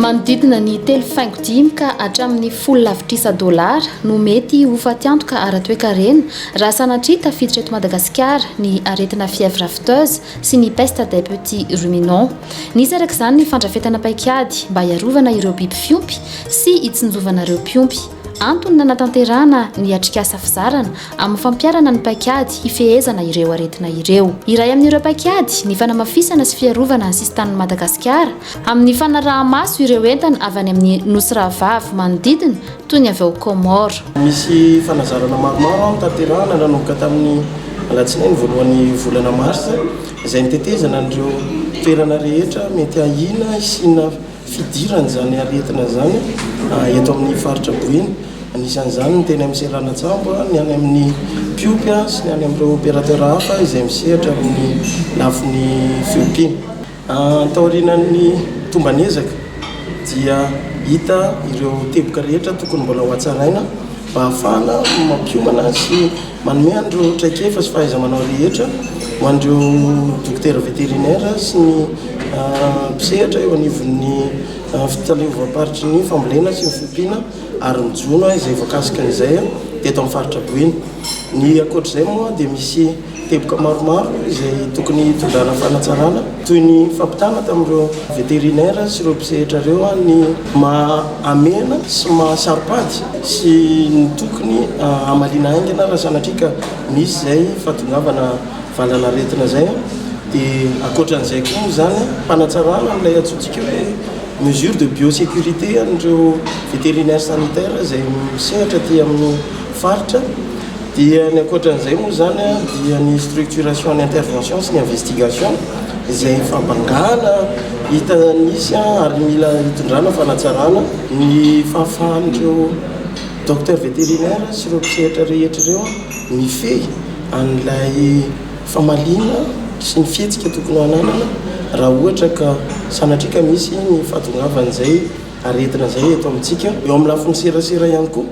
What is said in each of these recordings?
manodidina ny telo faingo-dimy ka hatramin'ny $10,000 no mety ho fatiantoka ara-toekarena raha sanatria tafiditra eto Madagasikara ny aretina fièvre afteuse sy ny peste des petits ruminants. Nisy araka izany ny fandrafetana paikady mba hiarovana ireo biby fiompy sy hitsinjovanareo mpiompy. Antony nanatanterahana ny atrikasa fizarana amin'ny fampiarana ny paikady hifehezana ireo aretina ireo. Iray amin'ireo paikady ny fanamafisana sy fiarovana ny sistan'ny Madagasikara amin'ny fanaraha-maso ireo entana avy any amin'ny nosy rahavavy manodidina toy ny avy ao Comore. Misy fanazarana maromaro tanterahana nanomboka tamin'ny alatsinainy voalohan'ny volana mars izay nitetezana an'ireo toerana rehetra mety ahina isina fidirana zany aretina zany eto amin'ny faritra Boeny. Anisan'izany ny teny amin'ny Serana-Tsambo, ny any amin'ny Piopy sy ny any amin'ireo opérateur hafa izay misehatra amin'ny lafin'ny fiompiana. Taorian'ny tombanezaka dia hita ireo teboka rehetra tokony mbola ho hatsaraina mba ahafahana mampiomana sy manome an'ireo traikefa sy fahaiza-manao rehetra ho an'ireo dokotera vétérinaire sy ny mpisehatra eo anivon'ny fitaleovam-paritry ny fambolena sy ny fiompiana ary mijono izay voakasika an'izay teto amin'ny faritra Boeny. Ny ankoatr'izay moa dia misy teboka maromaro izay tokony hitondrana fanatsarana toy ny fampitana tamin'ireo vétérinaire sy ireo mpisehatra ireo ny mahamena sy mahasaripady sy ny tokony hamalina haingana raha sanatria ka misy izay fahatongavana valanaretina zay. Dia ankoatran'izay koa zany fanatsarana n'ilay atsotsika hoe mesure de biosécurité an'ireo vétérinaire sanitaire izay misehatra ty amin'ny faritra. Dia ny ankoatran'izay moa zany dia ny structuration ny intervention sy ny investigation izay fampangana hita nisy ary mila hitondrana fanatsarana ny fahafahan'ireo docteur vétérinaire sy ireo mpisehatra rehetra ireo mifehy an'ilay famalina sy ny fihetsika tokony hananana raha ohatra ka sanatria ka misy ny fahatongavan'izay aretina zay eto amintsika. Eo amin'ny lafiny serasera ihany koa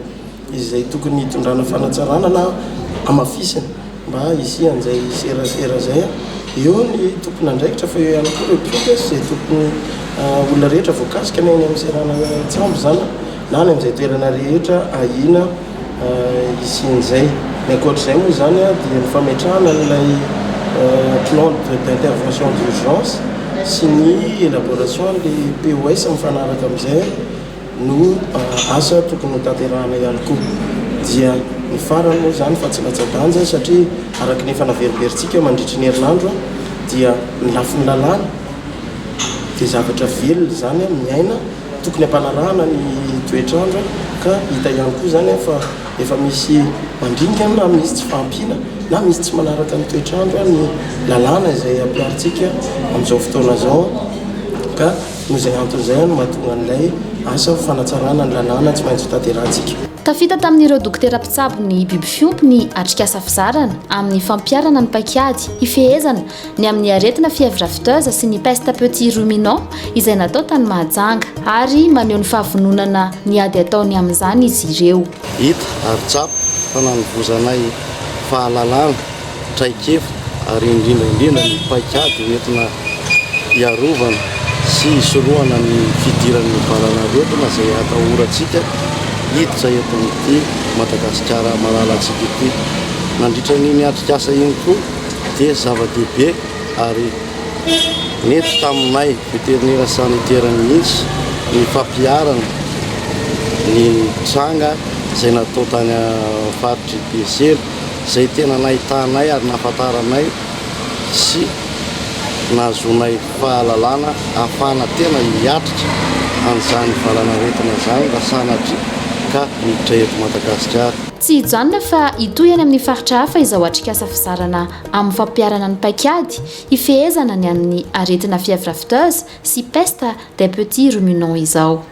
izay tokony hitondrana fanatsarana na amafisana mba hisy an'izay serasera zay. Eo ny tompony andraikitra fa eo ihany koa ireo mpiompy izay tokony olona rehetra voakasika ny any amin'ny Serana-Tsambo zany na ny amin'izay toerana rehetra ahina isin'izay. Ny ankoatr'izay moa zany dia ny fametrahana n'ilay plan d'intervention d'urgence sy ny élaboration de POS mifanaraka amin'izay no asa tokony ho tanterahana ihany koa. Dia ny farany moa zany fa tsy latsa-danja satria araka ny fanaveriberitsika mandritry ny herinandro dia ny lafin'ny lalàna dia zavatra velona zany miaina tokony hampanarahana ny toetrandro ka hita ihany koa zany fa efa misy mandringa na misy tsy fahampiana na misy tsy manaraka ny toetrandro ny lalàna izay ampiaritsika amin'izao fotoana zao ka noizay anton'izay no mahatonga an'ilay asa fanatsarana ny lalàna tsy maintsy tanterahantsika. Tafita tamin'ireo dokotera mpitsabo ny biby fiompy ny atrikasa fizarana amin'ny fampiarana ny paikady hifehezana ny amin'ny aretina fièvre afteuse sy ny peste petits ruminants izay natao tany Mahajanga ary maneho ny fahavononana ny ady ataony amin'izany izy ireo. Hita ary tsapa fa nanovozanay fahalalana traikefa ary indrindraindrindra ny paikady entina hiarovana sy hisorohana ny fidiran'ny valanaretina izay atahorantsika hiditra eto amin'ity Madagasikara malalatsika ity. Nandritra ny atrikasa iny koa dia zava-dehibe ary nety taminay vétérinaire sanitaire mihitsy ny fampiarana ny tranga izay natao tany faritry Besera izay tena nahitanay ary nahafantaranay sy nazonay fahalalana ahafahana tena hiatrika an'izany valanaretina zany raha sanatria ka miditra eto Madagasikara. Tsy hijanona fa hitohany amin'ny faritra hafa izao atrikasa fizarana amin'ny fampiarana ny paikady hifehezana ny amin'ny aretina fièvre afteuse sy peste des petits ruminants izao.